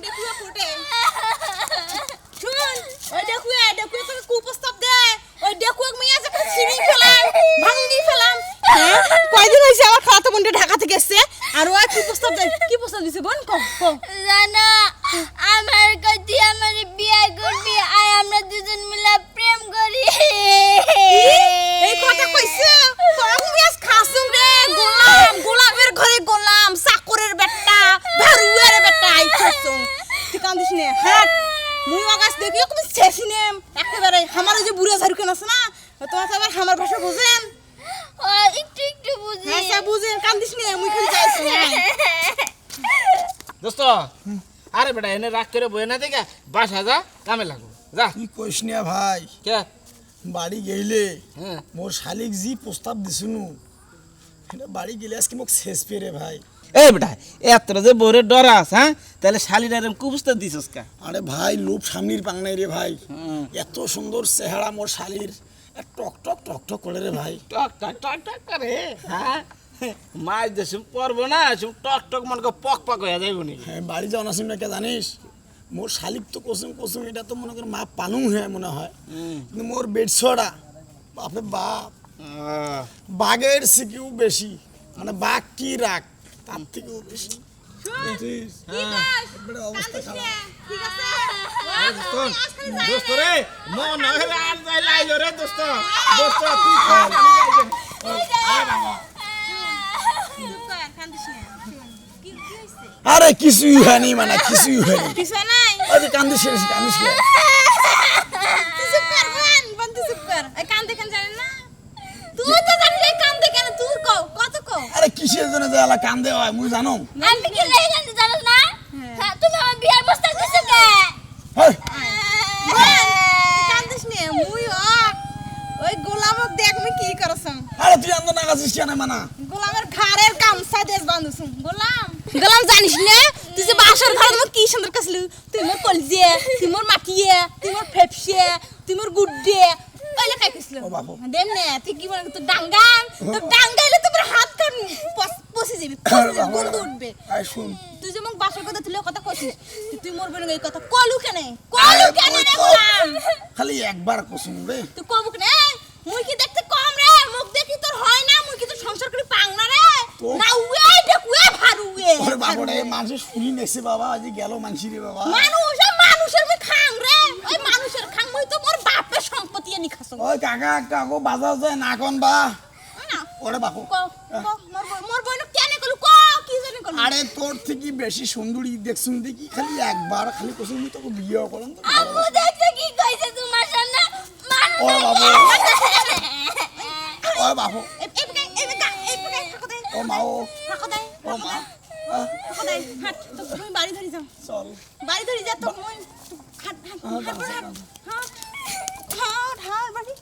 দেখুয়া ফুটে শুন ওই দেখুয়া তোকে কুপ্রস্তাব দে ওই দেখুয়া মিয়া যে ছিড়ি ফেলাম ভাঙ্গি ফেলাম কয়দিন হইছে আমার খালাতো বোনটা ঢাকা থেকে এসেছে আর ওই কুপ্রস্তাব দে কি প্রস্তাব দিছে বোন কও জানা আমার কাছে আমার বিয়ে করবি আয় আমরা দুজন মিলে প্রেম করি এই কথা কইছে তোরা মিয়াস খাসুম রে গোলামের ঘরে গোলাম চাকরের বেটা ভারুয়ের বেটা আইছছুম তুই কান্দিস নে হাট মুই আগাস দেখি কত শেষিনে একেবারে আমার যে বুড়া ঝাড়ুকেন আছে না তোমার আবার আমার ভাষা বুঝেন ও একটু বুঝি হ্যাঁ সে বুঝেন কান্দিস নে মুই খালি যাইছি দোস্ত আরে বেটা এনে রাগ করে বয়ে না দেখে বাসা যা কামে লাগো যা কি কইস না ভাই কে বাড়ি গেলে হ্যাঁ মোর শালিক জি প্রস্তাব দিছুনু এটা বাড়ি গেলে আজকে মোক শেষ পেরে ভাই এই বেটা এত যে বরে ডরাস হ্যাঁ তাহলে শালিরা এরকম কুবুস্তা দিছস কা আরে ভাই লোভ সামনির পাং নাই রে ভাই এত সুন্দর চেহারা মোর শালির টক টক টক টক করে রে ভাই টক টক টক টক করে হ্যাঁ মাছ দেশম পড়বো না সব টক টক মনে কর পক পক হয়ে যাইব নি হ্যাঁ বাড়ি যাও না শুনে কে জানিস মোর শালিক তো কসম এটা তো মনে কর মা পানু হ্যাঁ মনে হয় কিন্তু মোর বেডছড়া বাপরে বাপ বাঘের থেকেও বেশি মানে বাঘ কি রাখ তার থেকেও বেশি বুঝছিস? একবারে অবস্থা খারাপ ঠিক আছে দোস্ত রে মন হলে আর যাই লাইলো রে দোস্ত দোস্ত তুই কর কান্দিস নে কি হইছে আরে কিছুই হয়নি মানে কিছুই হয়নি কিছু নাই আরে কান্দিস কে তুই চুপ কর বোন তুই চুপ কর এই কান্দে কেন জানেন না তুই তো জানিস এই কান্দে কেন তুই কও কত কও আরে কিসের জন্য যে আলা কান্দে হয় মুই জানো আমি কি লেগে জানি জানো না হ্যাঁ তুমি আমার বিয়ের প্রস্তাব দিছো কে হেই, কান্দিস নে মুই ওই গোলামক দেখ আমি কি করছম আরে তুই আন্দো না গাছিস কেন মানা গোলামের ঘাড়ের গামছা দেশ বান্ধুছুম গোলাম জানিস না তুই যে বাসর ঘর মত কি সুন্দর কাছলু তুই মোর কলজে তুই মোর মাটিয়ে তুই মোর ফেপসে তুই মোর গুড্ডে ওইলে কাই কইছলু ও বাবু। দেম নে তুই কি বল তো ডাঙ্গাইলে তো হাত কান পসে যাবি গন্ধ উঠবে আই শুন তুই যে মোক বাসর কথা তুলে কথা কইছিস তুই মোর বনে এই কথা কলু কেনে রে গোলাম খালি একবার কসম রে তুই কবুক নে মুই কি দেখতে কম রে মুখ দেখি তোর হয় না মুই কি তোর সংসার করি পাং না রে তো? না উয়ে দেখুয়ে ভারুয়ে ওরে বাবা রে মাঝে শুনি নেছে বাবা আজ গেল মানসি রে বাবা মানুষের মুই খাং রে ওই মানুষের খাং মুই তো মোর বাপের সম্পত্তি এনি খাসম ওই কাকা কাকু বাজার যায় না কোন বা ওরে বাপু মোর বইন কেন কলু কি জানি কলু আরে তোর থেকে বেশি সুন্দরী দেখছুন দেখি খালি একবার খালি কসম মুই তোকে বিয়ে করলাম তো আম্মু দেখতে কি কইছে তোমার সামনে মানুষ ওরে বাবু ওরে বাপু ও মা ও ও মা বাড়ি ধরি যাও চল বাড়ি ধরি যা তো মুই হাট হাট হাট হাট হাট হাট বাড়ি